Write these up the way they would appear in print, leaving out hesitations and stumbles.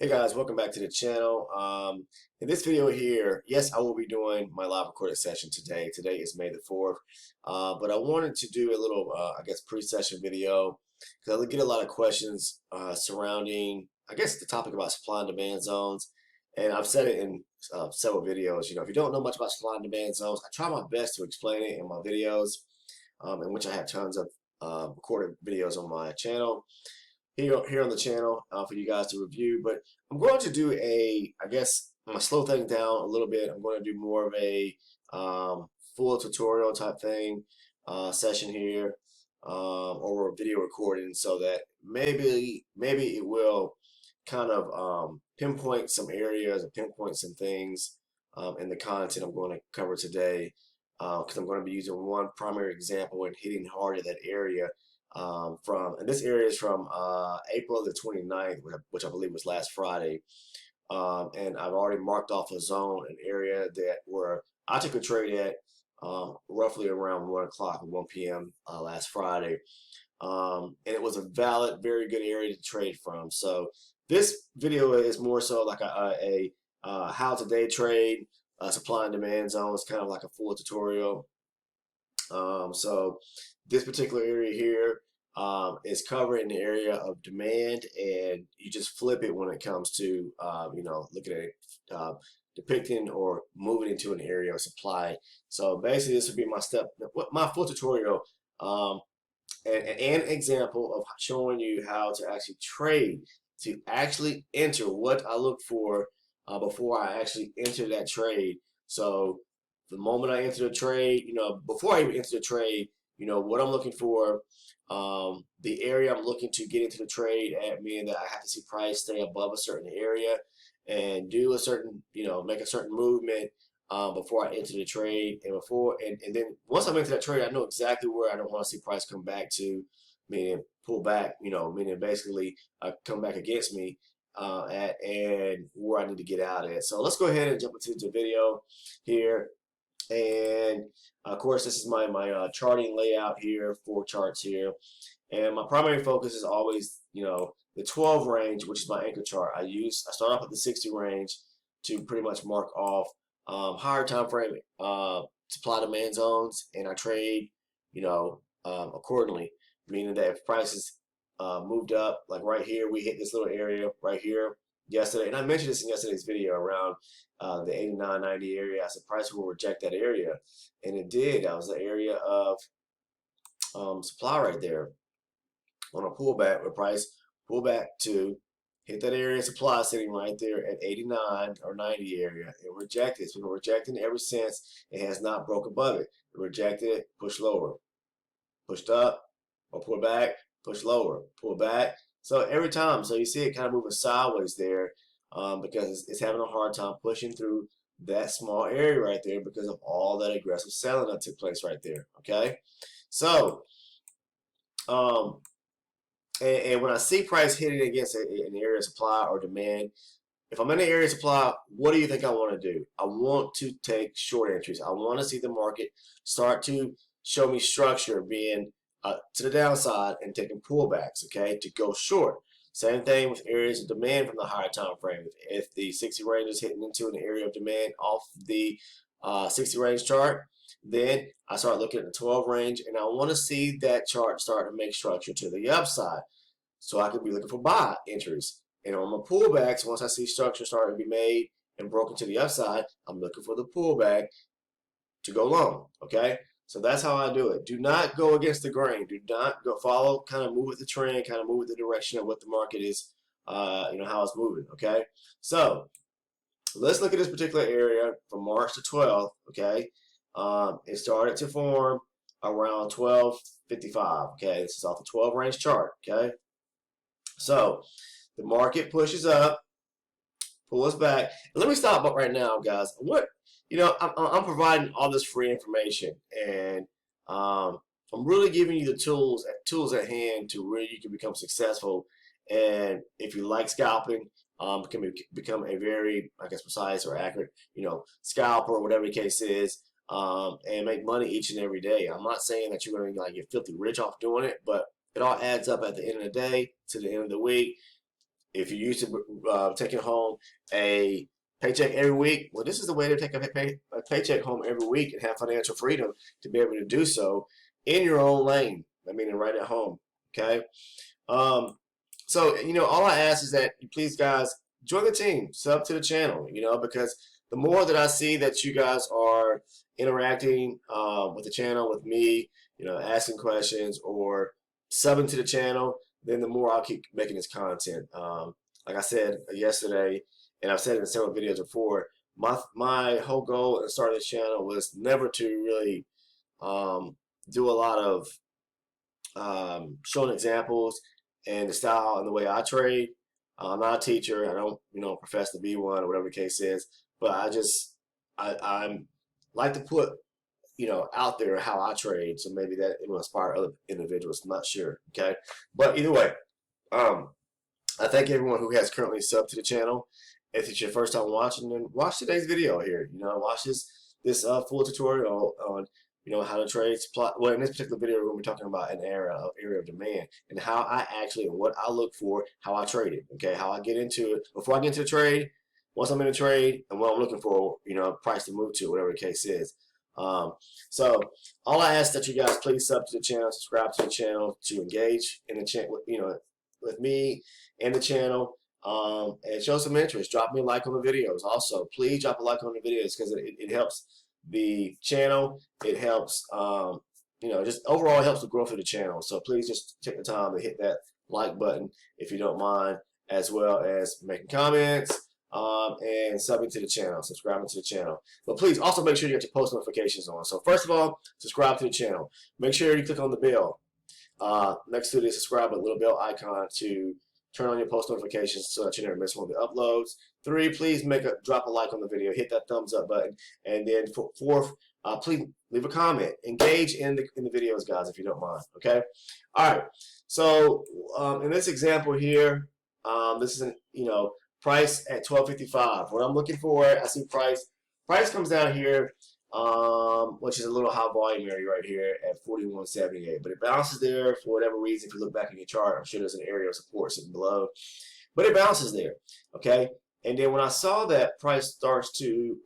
Hey guys, welcome back to the channel. In this video here, yes, I will be doing my live recorded session today. Today is May the 4th, but I wanted to do a little, I guess, pre-session video because I get a lot of questions surrounding, I guess, the topic about supply and demand zones. And I've said it in several videos. If you don't know much about supply and demand zones, I try my best to explain it in my videos, in which I have tons of recorded videos on my channel. Here on the channel for you guys to review, but I'm going to do I guess I'm gonna slow things down a little bit. I'm going to do more of a full tutorial type thing session here, or a video recording, so that maybe it will kind of pinpoint some areas or pinpoint some things in the content I'm going to cover today, because I'm going to be using one primary example and hitting hard at that area. And this area is from April the 29th, which I believe was last Friday. And I've already marked off a zone, an area that where I took a trade at roughly around 1 o'clock or 1 p.m. Last Friday. And it was a valid, very good area to trade from. So this video is more so like a how to day trade, supply and demand zones, kind of like a full tutorial. So this particular area here is covering the area of demand, and you just flip it when it comes to looking at it, depicting or moving into an area of supply. So basically, this would be my full tutorial, and an example of showing you how to actually trade, to actually enter what I look for before I actually enter that trade. So the moment I enter the trade, before I even enter the trade, what I'm looking for, the area I'm looking to get into the trade at, meaning that I have to see price stay above a certain area and do a certain, make a certain movement before I enter the trade. And then once I'm into that trade, I know exactly where I don't want to see price come back to, meaning pull back, meaning basically come back against me and where I need to get out at. So let's go ahead and jump into the video here. And of course, this is my charting layout here, 4 charts here, and my primary focus is always the 12 range, which is my anchor chart. I start off with the 60 range to pretty much mark off higher time frame supply demand zones, and I trade accordingly, meaning that if prices moved up, like right here, we hit this little area right here yesterday, and I mentioned this in yesterday's video around the 89.90 area. I said price will reject that area, and it did. That was the area of supply right there on a pullback, where price pull back to hit that area of supply sitting right there at 89 or 90 area. It rejected. It's been rejecting ever since. It has not broke above it. It rejected it, pushed lower, pushed up, or pull back, push lower, pull back. So every time, so you see it kind of moving sideways there, because it's having a hard time pushing through that small area right there because of all that aggressive selling that took place right there. Okay, so and when I see price hitting against an area of supply or demand, if I'm in an area of supply, what do you think I want to do? I want to take short entries. I want to see the market start to show me structure, being to the downside and taking pullbacks, okay, to go short. Same thing with areas of demand from the higher time frame. If the 60 range is hitting into an area of demand off the 60 range chart, then I start looking at the 12 range, and I want to see that chart start to make structure to the upside, so I could be looking for buy entries. And on my pullbacks, once I see structure starting to be made and broken to the upside, I'm looking for the pullback to go long. Okay, so that's how I do it. Do not go against the grain. Do not go follow, kind of move with the trend, kind of move with the direction of what the market is, how it's moving. Okay, so let's look at this particular area from March the 12th. Okay, it started to form around 12:55. Okay, this is off the 12 range chart. Okay, so the market pushes up, pulls back. And let me stop up right now, guys. I'm providing all this free information, and I'm really giving you the tools at hand to where you can become successful. And if you like scalping, can become a very, I guess, precise or accurate, scalper, or whatever the case is, and make money each and every day. I'm not saying that you're going to get filthy rich off doing it, but it all adds up at the end of the day, to the end of the week. If you're used to taking home a paycheck every week, well, this is the way to take a paycheck home every week and have financial freedom to be able to do so in your own lane. I mean, right at home. Okay. So, all I ask is that you please, guys, join the team, sub to the channel, because the more that I see that you guys are interacting with the channel, with me, asking questions or subbing to the channel, then the more I'll keep making this content. Like I said yesterday, and I've said it in several videos before, my whole goal in starting this channel was never to really do a lot of showing examples and the style and the way I trade. I'm not a teacher. I don't, profess to be one or whatever the case is. But I'm like to put, out there how I trade. So maybe that it will inspire other individuals. I'm not sure. Okay. But either way, I thank everyone who has currently subbed to the channel. If it's your first time watching, then watch today's video here. Watch this full tutorial on how to trade supply. Well, in this particular video, we're going to be talking about an area of demand and how I actually, and what I look for, how I trade it. Okay, how I get into it before I get into the trade, once I'm in the trade, and what I'm looking for, price to move to, whatever the case is. So all I ask that you guys please sub to the channel, subscribe to the channel to engage in the channel, with me and the channel. And show some interest. Drop me a like on the videos. Also, please drop a like on the videos because it helps the channel. It helps, just overall it helps the growth of the channel. So please just take the time to hit that like button if you don't mind, as well as making comments and subbing to the channel, subscribing to the channel. But please also make sure you get your post notifications on. So first of all, subscribe to the channel. Make sure you click on the bell next to the subscribe button, little bell icon, to turn on your post notifications so that you never miss one of the uploads. 3, please drop a like on the video, hit that thumbs up button, and then 4, please leave a comment. Engage in the videos, guys, if you don't mind. Okay. All right. So in this example here, this is an price at 12.55. What I'm looking for, I see price. Price comes down here, which is a little high volume area right here at 41.78. But it bounces there for whatever reason. If you look back in your chart, I'm sure there's an area of support sitting below. But it bounces there, okay? And then when I saw that price starts to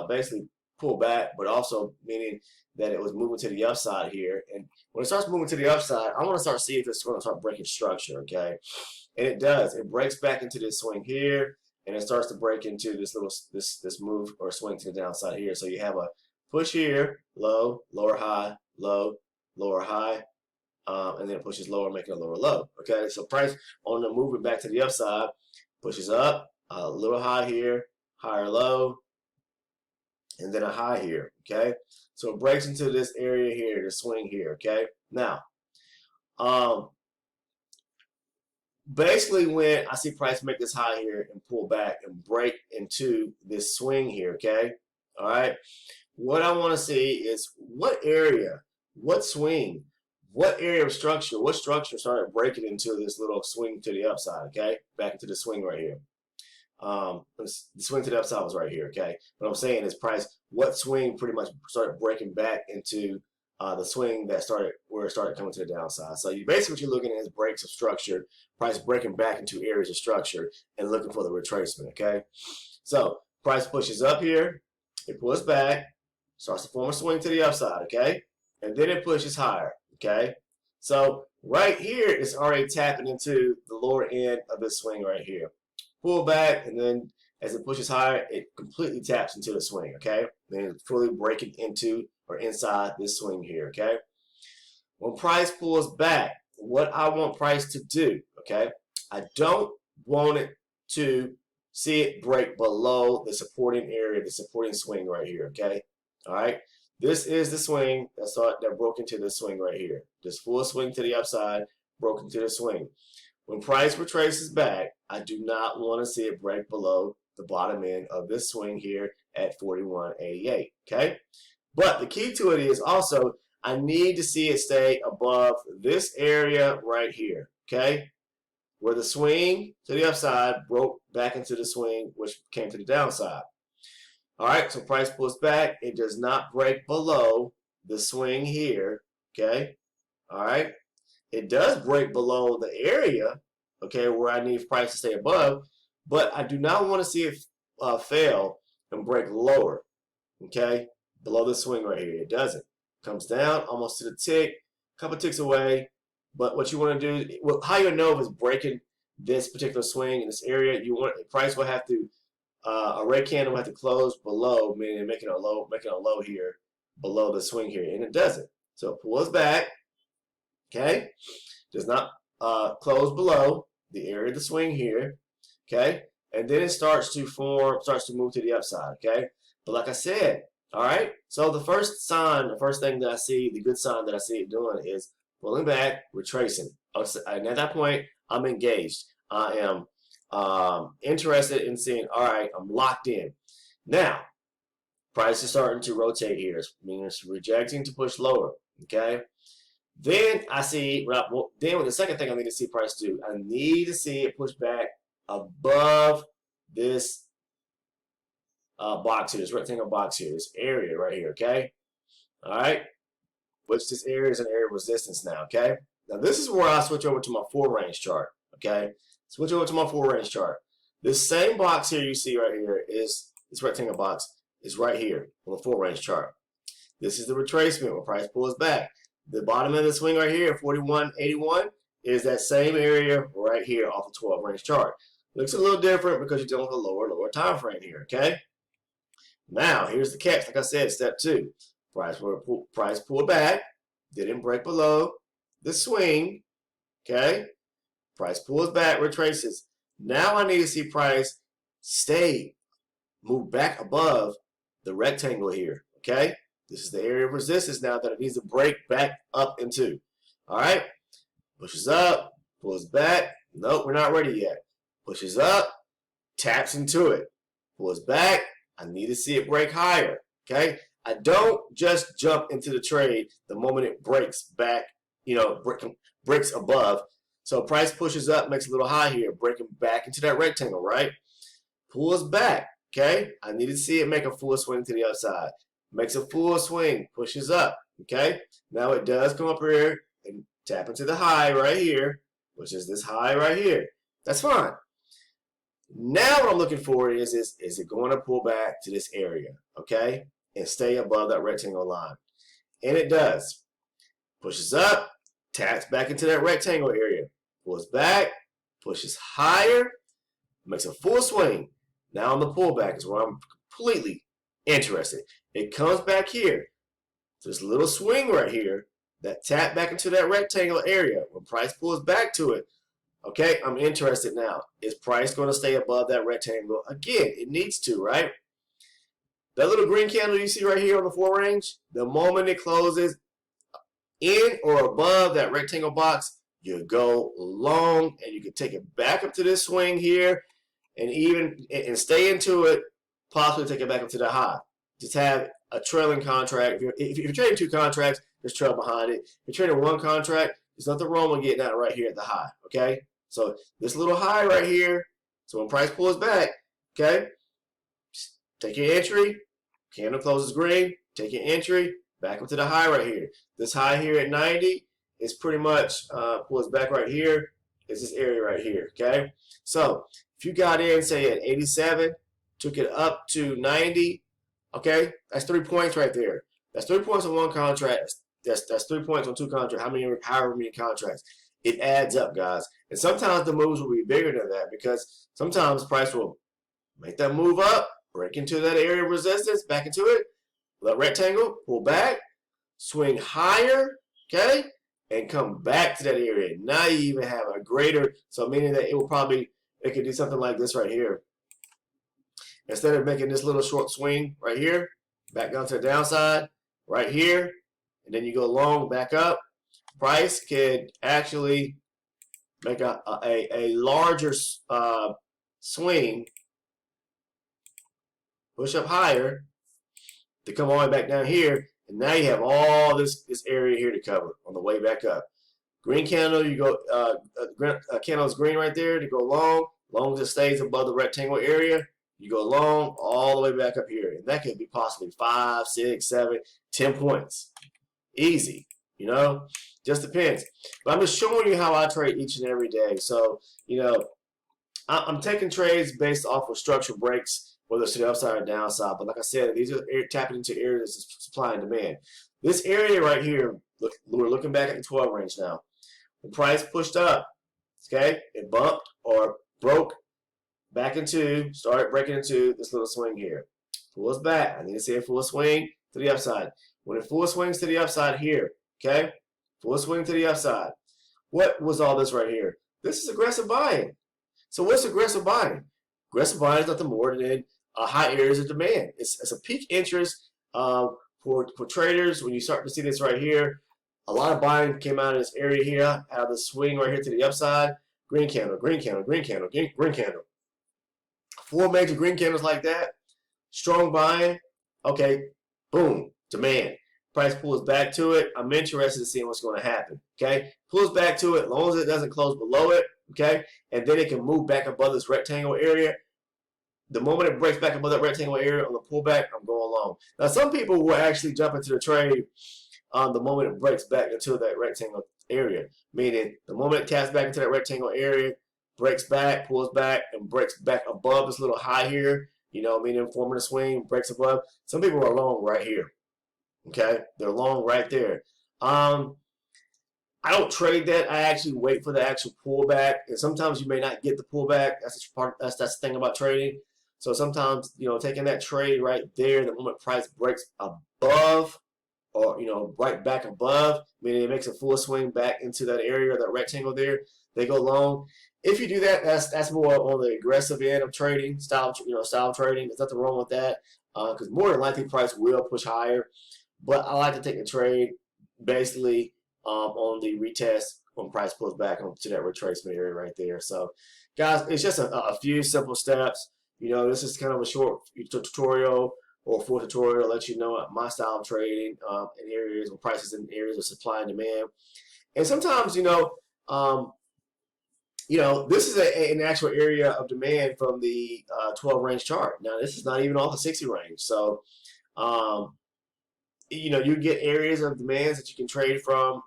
basically pull back, but also meaning that it was moving to the upside here. And when it starts moving to the upside, I want to start seeing if it's going to start breaking structure, okay? And it does. It breaks back into this swing here, and it starts to break into this little this move or swing to the downside here. So you have a push here, low, lower high, low, lower high, and then it pushes lower, making a lower low. Okay, so price on the moving back to the upside pushes up, a little high here, higher low, and then a high here. Okay, so it breaks into this area here, this swing here. Okay, now, basically when I see price make this high here and pull back and break into this swing here. Okay, all right. What I want to see is what area, what swing, what area of structure, what structure started breaking into this little swing to the upside, okay? Back into the swing right here. The swing to the upside was right here, okay? What I'm saying is price, what swing pretty much started breaking back into the swing that started, where it started coming to the downside. So you basically what you're looking at is breaks of structure, price breaking back into areas of structure and looking for the retracement, okay? So price pushes up here, it pulls back, starts to form a swing to the upside, okay? And then it pushes higher, okay? So right here, it's already tapping into the lower end of this swing right here. Pull back, and then as it pushes higher, it completely taps into the swing, okay? Then it's fully breaking into or inside this swing here, okay? When price pulls back, what I want price to do, okay? I don't want it to see it break below the supporting area, the supporting swing right here, okay? All right, this is the swing that broke into this swing right here. This full swing to the upside, broke into the swing. When price retraces back, I do not want to see it break below the bottom end of this swing here at 41.88, okay? But the key to it is also I need to see it stay above this area right here, okay? Where the swing to the upside broke back into the swing, which came to the downside. All right, so price pulls back. It does not break below the swing here, okay? All right. It does break below the area, okay, where I need price to stay above, but I do not want to see it fail and break lower, okay, below the swing right here. It doesn't. Comes down almost to the tick, a couple ticks away. But what you want to do, well, how you know if it's breaking this particular swing in this area, you want price will have to a red candle will have to close below, meaning making a low here below the swing here, and it doesn't. So it pulls back, okay, does not close below the area of the swing here, okay, and then it starts to move to the upside, okay. But like I said, all right, so the first thing that I see, the good sign that I see it doing is pulling back, retracing. And at that point, I'm engaged. I am interested in seeing, all right, I'm locked in. Now, price is starting to rotate here, meaning it's rejecting to push lower, okay? Then I see, then the second thing I need to see price do, I need to see it push back above this box here, this rectangle box here, this area right here, okay? All right, which this area is an area of resistance now, okay? Now this is where I switch over to my 4-range chart, okay? Switch over to my 4-range chart. This same box here you see right here is, this rectangle box is right here on the 4-range chart. This is the retracement where price pulls back. The bottom of the swing right here, 41.81, is that same area right here off the 12-range chart. Looks a little different because you're dealing with a lower time frame here, okay? Now, here's the catch. Like I said, step 2. Price pulled back, didn't break below the swing, okay? Price pulls back, retraces. Now I need to see price move back above the rectangle here, okay? This is the area of resistance now that it needs to break back up into. All right? Pushes up, pulls back. Nope, we're not ready yet. Pushes up, taps into it. Pulls back. I need to see it break higher, okay? I don't just jump into the trade the moment it breaks back, you know, breaks above. So price pushes up, makes a little high here, breaking back into that rectangle, right? Pulls back, okay? I need to see it make a full swing to the upside. Makes a full swing, pushes up, okay? Now it does come up here and tap into the high right here, which is this high right here. That's fine. Now what I'm looking for is it going to pull back to this area, okay? And stay above that rectangle line. And it does. Pushes up, taps back into that rectangle area. Pulls back, pushes higher, makes a full swing. Now on the pullback is where I'm completely interested. It comes back here. So this little swing right here, that tap back into that rectangle area. When price pulls back to it, okay, I'm interested now. Is price going to stay above that rectangle? Again, it needs to, right? That little green candle you see right here on the 4-range, the moment it closes in or above that rectangle box, you go long and you can take it back up to this swing here and stay into it, possibly take it back up to the high. Just have a trailing contract. If you're trading 2 contracts, there's trail behind it. If you're trading 1 contract, there's nothing wrong with getting out right here at the high, okay? So this little high right here, so when price pulls back, okay, take your entry, candle closes green, take your entry, back up to the high right here. This high here at 90 is pretty much pulls back right here. It's this area right here, okay? So if you got in, say at 87, took it up to 90, okay, that's 3 points right there. That's 3 points on 1 contract. That's 3 points on 2 contracts. However many contracts. It adds up, guys. And sometimes the moves will be bigger than that because sometimes price will make that move up, break into that area of resistance, back into it, that rectangle, pull back, swing higher, okay, and come back to that area. Now you even have a greater, so meaning that it could do something like this right here. Instead of making this little short swing right here, back down to the downside, right here, and then you go long, back up, price could actually make a larger swing, push up higher to come all the way back down here, and now you have all this area here to cover on the way back up. Green candle, you go candle is green right there to go long. Long as it stays above the rectangle area, you go long all the way back up here, and that could be possibly 5, 6, 7, 10 points, easy, you know. Just depends. But I'm just showing you how I trade each and every day. So, I'm taking trades based off of structural breaks, whether it's to the upside or downside. But like I said, these are tapping into areas of supply and demand. This area right here, look, we're looking back at the 12 range now. The price pushed up, okay? It bumped or broke back into, started breaking into this little swing here. Pulls back. I need to see a full swing to the upside. When it full swings to the upside here, okay? Full swing to the upside. What was all this right here? This is aggressive buying. So what's aggressive buying? Aggressive buying is nothing more than high areas of demand. It's a peak interest for traders. When you start to see this right here, a lot of buying came out of this area here, out of the swing right here to the upside. Green candle, green candle, green candle, green candle. 4 major green candles like that. Strong buying. Okay, boom, demand. Price pulls back to it. I'm interested in seeing what's going to happen. Okay, pulls back to it as long as it doesn't close below it. Okay, and then it can move back above this rectangle area. The moment it breaks back above that rectangle area on the pullback, I'm going long. Now, some people will actually jump into the trade the moment it breaks back into that rectangle area, meaning the moment it taps back into that rectangle area, breaks back, pulls back, and breaks back above this little high here, meaning forming a swing, breaks above. Some people are long right here. Okay, they're long right there. I don't trade that. I actually wait for the actual pullback, and sometimes you may not get the pullback. That's the thing about trading. So sometimes, taking that trade right there, the moment price breaks above, or right back above, meaning it makes a full swing back into that area, that rectangle there, they go long. If you do that, that's more on the aggressive end of trading, style trading. There's nothing wrong with that, because more than likely price will push higher. But I like to take a trade basically on the retest when price pulls back onto that retracement area right there. So, guys, it's just a few simple steps. This is kind of a short tutorial or full tutorial to let you know my style of trading in areas when prices in areas of supply and demand. And sometimes, this is an actual area of demand from the 12 range chart. Now, this is not even off the 60 range. So, you get areas of demands that you can trade from,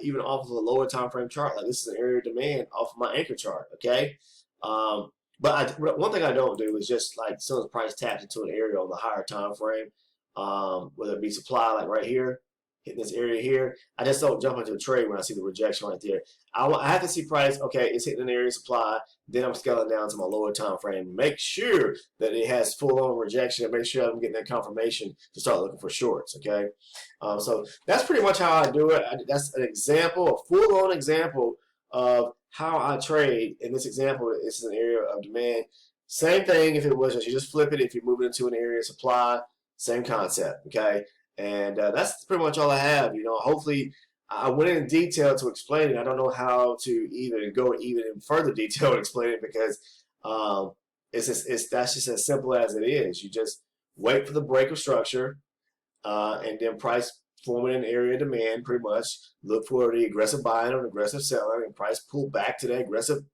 even off of a lower time frame chart. Like this is an area of demand off of my anchor chart, okay? But one thing I don't do is just like as soon as price taps into an area on the higher time frame, whether it be supply like right here, hitting this area here, I just don't jump into a trade when I see the rejection right there. I have to see price, okay, it's hitting an area of supply, then I'm scaling down to my lower time frame. Make sure that it has full-on rejection and make sure I'm getting that confirmation to start looking for shorts, okay? So that's pretty much how I do it. That's an example, a full-on example of how I trade. In this example, this is an area of demand. Same thing if it was just, you just flip it if you're moving into an area of supply, same concept, okay? And that's pretty much all I have. Hopefully I went in detail to explain it. I don't know how to even go even in further detail and explain it because that's just as simple as it is. You just wait for the break of structure and then price forming an area of demand pretty much. Look for the aggressive buying or aggressive selling and price pull back to that aggressive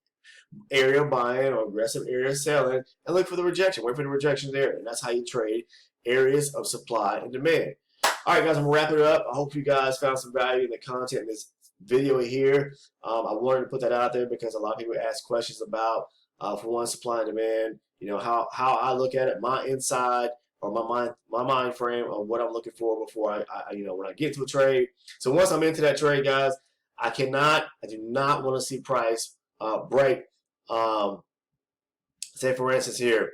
area buying or aggressive area selling and look for the rejection. Wait for the rejection there. And that's how you trade areas of supply and demand. All right, guys, I'm going to wrap it up. I hope you guys found some value in the content in this video here. I wanted to put that out there because a lot of people ask questions about, for one, supply and demand, how I look at it, my inside or my mind frame of what I'm looking for before I when I get into a trade. So once I'm into that trade, guys, I do not want to see price break. Say, for instance, here,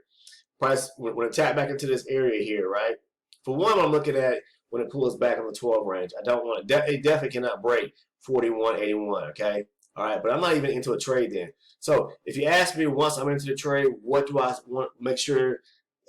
price, when it tap back into this area here, right? For one, I'm looking at when it pulls back on the 12 range. I don't want it. It definitely cannot break 41.81, okay? All right, but I'm not even into a trade then. So if you ask me once I'm into the trade, what do I want to make sure,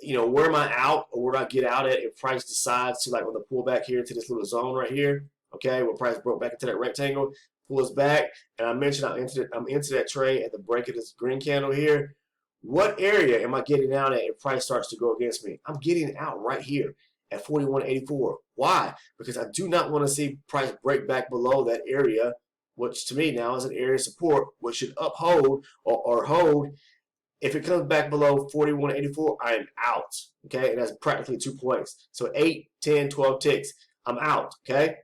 where am I out or where do I get out at if price decides to, like, when the pull back here to this little zone right here, okay, where price broke back into that rectangle, pulls back, and I mentioned I'm into that trade at the break of this green candle here. What area am I getting out at if price starts to go against me? I'm getting out right here at 41.84. Why? Because I do not want to see price break back below that area, which to me now is an area of support, which should uphold or hold. If it comes back below 41.84, I am out, okay? And that's practically 2 points. So 8, 10, 12 ticks, I'm out, okay?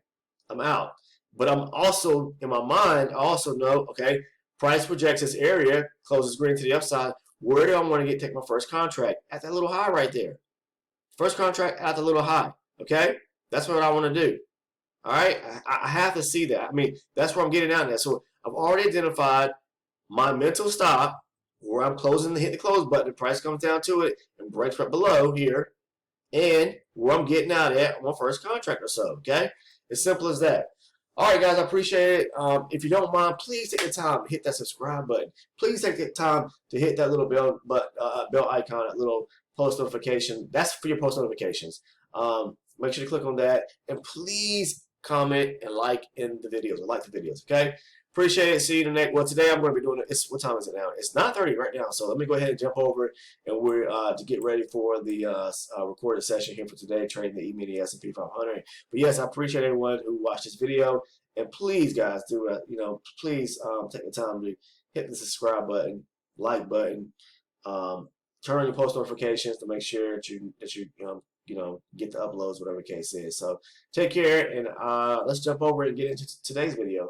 I'm out. But I'm also, in my mind, I also know, okay, price projects this area, closes green to the upside. Where do I want to take my first contract? At that little high right there. First contract at the little high, okay? That's what I want to do. All right, I have to see that. I mean, that's where I'm getting out there. So I've already identified my mental stop where I'm closing to hit the close button. The price comes down to it and breaks right below here, and where I'm getting out at my first contract or so. Okay, as simple as that. All right, guys, I appreciate it. If you don't mind, please take the time to hit that subscribe button. Please take the time to hit that little bell icon, that little post notification. That's for your post notifications. Make sure to click on that, and please comment and like in the videos, or like the videos. Okay. Appreciate it. See you in the next. Well, today I'm going to be doing it. What time is it now? It's 9:30 right now. So let me go ahead and jump over, and we're to get ready for the recorded session here for today, trading the E-mini S&P 500. But yes, I appreciate everyone who watched this video, and please, guys, do please take the time to hit the subscribe button, like button, turn on your post notifications to make sure that you get the uploads, whatever the case is. So take care, and let's jump over and get into today's video.